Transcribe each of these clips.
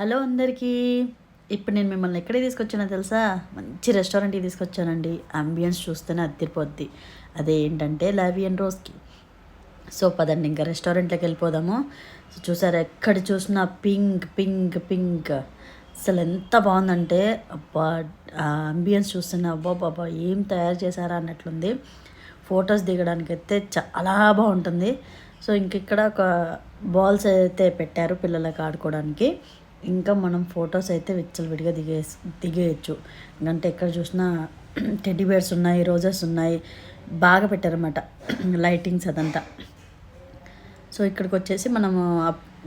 Hello అందరికీ. ఇప్పుడు నేను మిమ్మల్ని ఎక్కడికి తీసుకొచ్చానో తెలుసా? మంచి రెస్టారెంట్కి తీసుకొచ్చానండి. అంబియన్స్ చూస్తేనే అదిరిపోద్ది. అదే ఏంటంటే లావీ అండ్ రోజ్కి. సో పదండి ఇంకా రెస్టారెంట్లోకి వెళ్ళిపోదాము. సో చూసారా, ఎక్కడ చూసినా పింక్ పింక్ పింక్. అసలు ఎంత బాగుందంటే అబ్బా, ఆ అంబియన్స్ చూస్తున్నా అబ్బా బాబా ఏం తయారు చేశారా అన్నట్లుంది. ఫొటోస్ దిగడానికి అయితే చాలా బాగుంటుంది. సో ఇంక ఇక్కడ ఒక బాల్స్ అయితే పెట్టారు పిల్లలకి ఆడుకోవడానికి. ఇంకా మనం ఫొటోస్ అయితే విచ్చలవిడిగా దిగేయచ్చు. ఎందుకంటే ఎక్కడ చూసినా టెడ్డీ బేర్స్ ఉన్నాయి, రోజెస్ ఉన్నాయి, బాగా పెట్టారన్నమాట లైటింగ్స్ అదంతా. సో ఇక్కడికి వచ్చేసి మనము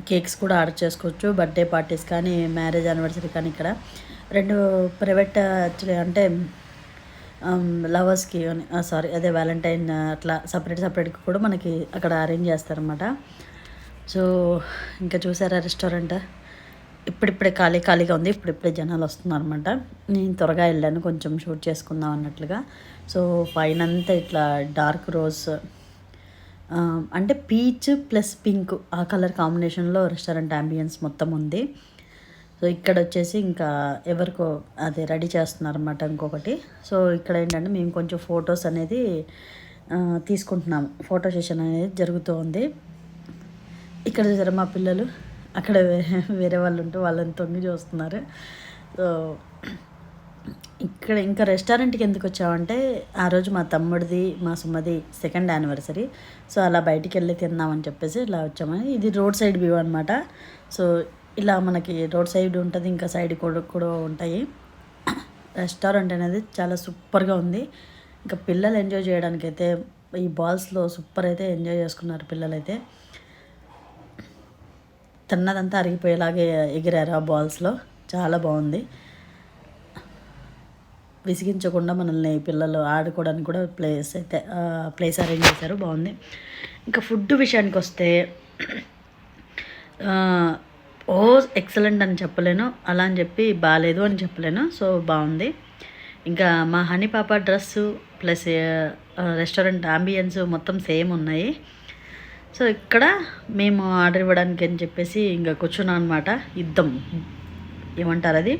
కేక్స్ కూడా ఆర్డర్ చేసుకోవచ్చు. బర్త్డే పార్టీస్ కానీ, మ్యారేజ్ యానివర్సరీ కానీ. ఇక్కడ రెండు ప్రైవేట్ యాక్చువల్లీ అంటే లవర్స్కి సారీ అదే వ్యాలంటైన్ అట్లా సపరేట్గా కూడా మనకి అక్కడ అరేంజ్ చేస్తారన్నమాట. సో ఇంకా చూసారా రెస్టారెంట్ ఇప్పుడిప్పుడే ఖాళీగా ఉంది. ఇప్పుడిప్పుడే జనాలు వస్తున్నారు అనమాట. నేను త్వరగా వెళ్ళాను కొంచెం షూట్ చేసుకుందాం అన్నట్లుగా. సో పైనంతా ఇట్లా డార్క్ రోజ్ అంటే పీచ్ ప్లస్ పింక్ ఆ కలర్ కాంబినేషన్లో రెస్టారెంట్ అంబియన్స్ మొత్తం ఉంది. సో ఇక్కడ వచ్చేసి ఇంకా ఎవరికో అదే రెడీ చేస్తున్నారు అన్నమాట ఇంకొకటి. సో ఇక్కడ ఏంటంటే మేము కొంచెం ఫొటోస్ అనేది తీసుకుంటున్నాము. ఫోటో సెషన్ అనేది జరుగుతూ ఉంది. ఇక్కడ చూసారా మా పిల్లలు అక్కడ వేరే వాళ్ళు ఉంటూ వాళ్ళని తొంగి చూస్తున్నారు. సో ఇక్కడ ఇంకా రెస్టారెంట్కి ఎందుకు వచ్చామంటే ఆ రోజు మా తమ్ముడిది మా సుమ్మది సెకండ్ యానివర్సరీ. సో అలా బయటికి వెళ్ళి తిందామని చెప్పేసి ఇలా వచ్చామని. ఇది రోడ్ సైడ్ వ్యూ అనమాట. సో ఇలా మనకి రోడ్ సైడ్ ఉంటుంది, ఇంకా సైడ్ కూడా ఉంటాయి. రెస్టారెంట్ అనేది చాలా సూపర్గా ఉంది. ఇంకా పిల్లలు ఎంజాయ్ చేయడానికి అయితే ఈ బాల్స్లో సూపర్ అయితే ఎంజాయ్ చేసుకున్నారు పిల్లలైతే. తిన్నదంతా అరిగిపోయేలాగే ఎగిరారు ఆ బాల్స్లో. చాలా బాగుంది. విసిగించకుండా మనల్ని పిల్లలు ఆడుకోవడానికి కూడా ప్లేస్ అరేంజ్ చేశారు. బాగుంది. ఇంకా ఫుడ్ విషయానికి వస్తే ఓ ఎక్సలెంట్ అని చెప్పలేను, అలా అని చెప్పి బాగాలేదు అని చెప్పలేను. సో బాగుంది. ఇంకా మా హనీ పాప డ్రెస్సు ప్లస్ రెస్టారెంట్ అంబియన్స్ మొత్తం సేమ్ ఉన్నాయి. సో ఇక్కడ మేము ఆర్డర్ ఇవ్వడానికి అని చెప్పేసి ఇంకా కూర్చున్నాం అనమాట. యుద్ధం ఏమంటారు అది,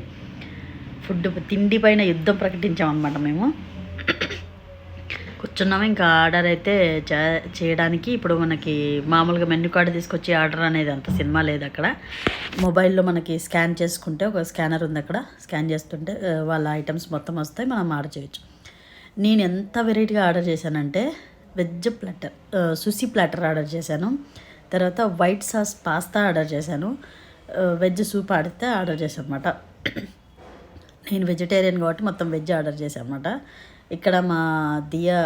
తిండి పైన యుద్ధం ప్రకటించామన్నమాట మేము. కూర్చున్నాము ఇంకా ఆర్డర్ అయితే చేయడానికి. ఇప్పుడు మనకి మామూలుగా మెన్యూ కార్డు తీసుకొచ్చి ఆర్డర్ అనేది అంత సినిమా లేదు అక్కడ. మొబైల్లో మనకి స్కాన్ చేసుకుంటే ఒక స్కానర్ ఉంది అక్కడ. స్కాన్ చేస్తుంటే వాళ్ళ ఐటమ్స్ మొత్తం వస్తాయి, మనం ఆర్డర్ చేయొచ్చు. నేను ఎంత వెరైటీగా ఆర్డర్ చేశానంటే veg platter, Sushee platter order చేశాను. తర్వాత వైట్ సాస్ పాస్తా ఆర్డర్ చేశాను. వెజ్ సూప్ ఆర్డర్ చేశాను అనమాట. నేను వెజిటేరియన్ కాబట్టి మొత్తం వెజ్ ఆర్డర్ చేశాను అనమాట. ఇక్కడ మా దియా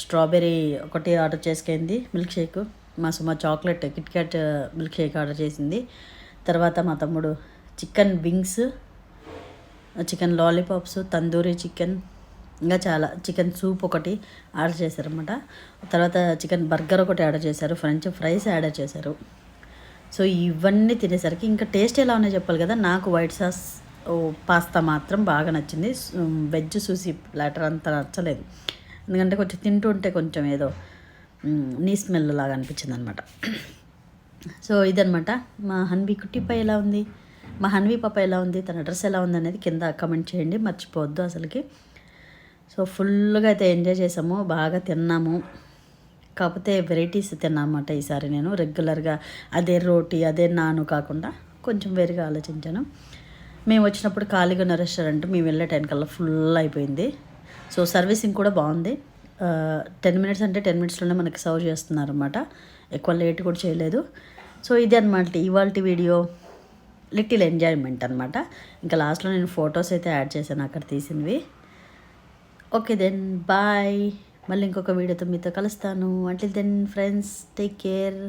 స్ట్రాబెర్రీ ఒకటి ఆర్డర్ చేసుకుంది, మిల్క్ షేక్. మా Suma chocolate Kit Kat milk shake order చేసింది. తర్వాత మా తమ్ముడు chicken wings, chicken lollipops, tandoori chicken, ఇంకా చాలా చికెన్ సూప్ ఒకటి ఆర్డర్ చేశారన్నమాట. తర్వాత చికెన్ బర్గర్ ఒకటి ఆర్డర్ చేశారు, ఫ్రెంచ్ ఫ్రైస్ ఆర్డర్ చేశారు. సో ఇవన్నీ తినేసరికి ఇంకా టేస్ట్ ఎలా ఉన్నాయో చెప్పాలి కదా. నాకు వైట్ సాస్ పాస్తా మాత్రం బాగా నచ్చింది. వెజ్ సుషి ప్లాటర్ అంత నచ్చలేదు, ఎందుకంటే కొంచెం తింటుంటే కొంచెం ఏదో నీ స్మెల్ లాగా అనిపించింది అనమాట. సో ఇదనమాట. మా హన్వీ కుట్టిపై ఎలా ఉంది, మా హన్వీ పాప ఎలా ఉంది, తన డ్రెస్ ఎలా ఉంది అనేది కింద కామెంట్ చేయండి, మర్చిపోవద్దు అసలుకి. సో ఫుల్గా అయితే ఎంజాయ్ చేసాము, బాగా తిన్నాము. కాకపోతే వెరైటీస్ తిన్నామన్నమాట ఈసారి. నేను రెగ్యులర్గా అదే రోటీ అదే నాను కాకుండా కొంచెం వేరుగా ఆలోచించాను. మేము వచ్చినప్పుడు ఖాళీగా ఉన్న రెస్టారెంట్ మేము వెళ్ళే టైం కల్లా ఫుల్ అయిపోయింది. సో సర్వీసింగ్ కూడా బాగుంది. 10 మినిట్స్ అంటే 10 మినిట్స్లోనే మనకి సర్వ్ చేస్తున్నారు అనమాట. ఎక్కువ లేట్ కూడా చేయలేదు. సో ఇది అనమాట ఇవాళ వీడియో, లిటిల్ ఎంజాయ్మెంట్ అనమాట. ఇంకా లాస్ట్లో నేను ఫొటోస్ అయితే యాడ్ చేశాను అక్కడ తీసినవి. Okay then bye. మళ్ళీ ఇంకొక వీడియోతో మీతో కలుస్తాను. Until then friends, take care.